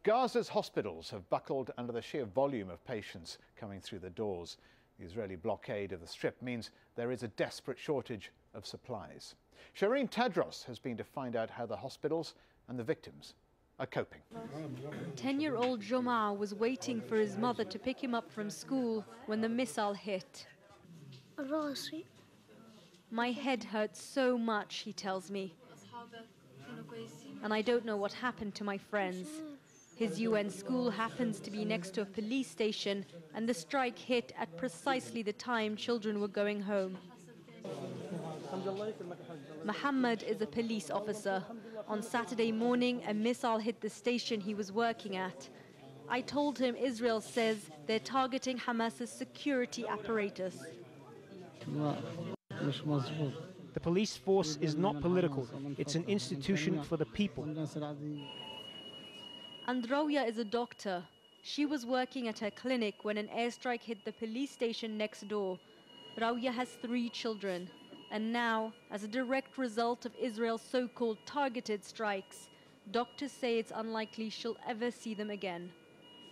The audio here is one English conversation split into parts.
Gaza's hospitals have buckled under the sheer volume of patients coming through the doors. The Israeli blockade of the Strip means there is a desperate shortage of supplies. Shireen Tadros has been to find out how the hospitals and the victims are coping. 10-year-old Joma was waiting for his mother to pick him up from school when the missile hit. My head hurts so much, he tells me. And I don't know what happened to my friends. His UN school happens to be next to a police station, and the strike hit at precisely the time children were going home. Muhammad is a police officer. On Saturday morning, a missile hit the station he was working at. I told him Israel says they're targeting Hamas's security apparatus. The police force is not political. It's an institution for the people. And Rawya is a doctor. She was working at her clinic when an airstrike hit the police station next door. Rawya has 3 children. And now, as a direct result of Israel's so-called targeted strikes, doctors say it's unlikely she'll ever see them again.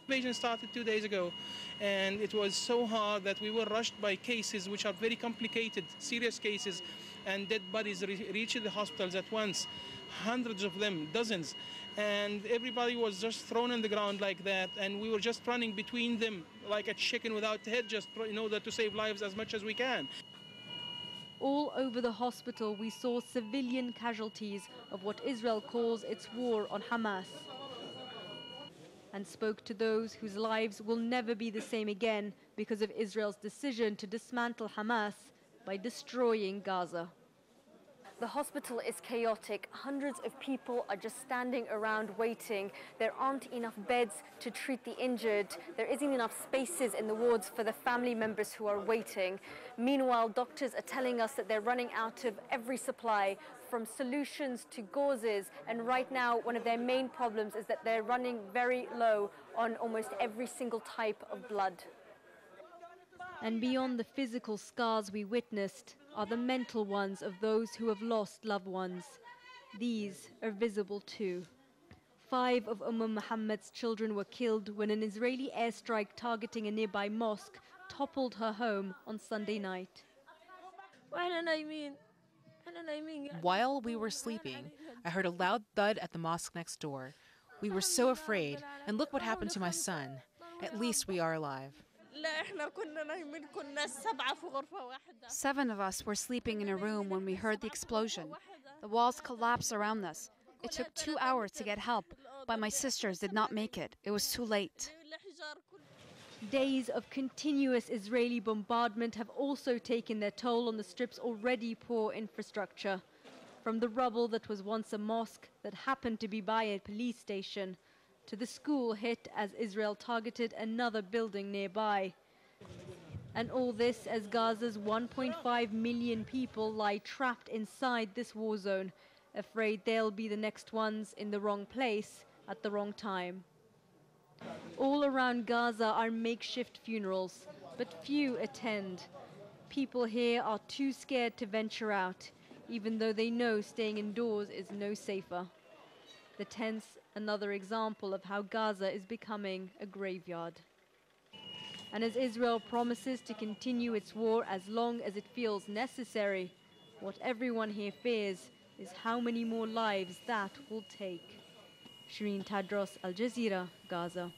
The invasion started 2 days ago, and it was so hard that we were rushed by cases which are very complicated, serious cases, and dead bodies reached the hospitals at once, hundreds of them, dozens, and everybody was just thrown on the ground like that, and we were just running between them like a chicken without head, just in order to save lives as much as we can. All over the hospital, we saw civilian casualties of what Israel calls its war on Hamas, and spoke to those whose lives will never be the same again because of Israel's decision to dismantle Hamas by destroying Gaza. The hospital is chaotic. Hundreds of people are just standing around waiting. There aren't enough beds to treat the injured. There isn't enough spaces in the wards for the family members who are waiting. Meanwhile, doctors are telling us that they're running out of every supply, from solutions to gauzes. And right now, one of their main problems is that they're running very low on almost every single type of blood. And beyond the physical scars we witnessed are the mental ones of those who have lost loved ones. These are visible too. 5 of Muhammad's children were killed when an Israeli airstrike targeting a nearby mosque toppled her home on Sunday night. While we were sleeping, I heard a loud thud at the mosque next door. We were so afraid, and look what happened to my son. At least we are alive. 7 of us were sleeping in a room when we heard the explosion. The walls collapsed around us. It took 2 hours to get help, but my sisters did not make it. It was too late. Days of continuous Israeli bombardment have also taken their toll on the Strip's already poor infrastructure. From the rubble that was once a mosque that happened to be by a police station, to the school hit as Israel targeted another building nearby. And all this as Gaza's 1.5 million people lie trapped inside this war zone, afraid they'll be the next ones in the wrong place at the wrong time. All around Gaza are makeshift funerals, but few attend. People here are too scared to venture out, even though they know staying indoors is no safer. The tents, another example of how Gaza is becoming a graveyard. And as Israel promises to continue its war as long as it feels necessary, what everyone here fears is how many more lives that will take. Shireen Tadros, Al Jazeera, Gaza.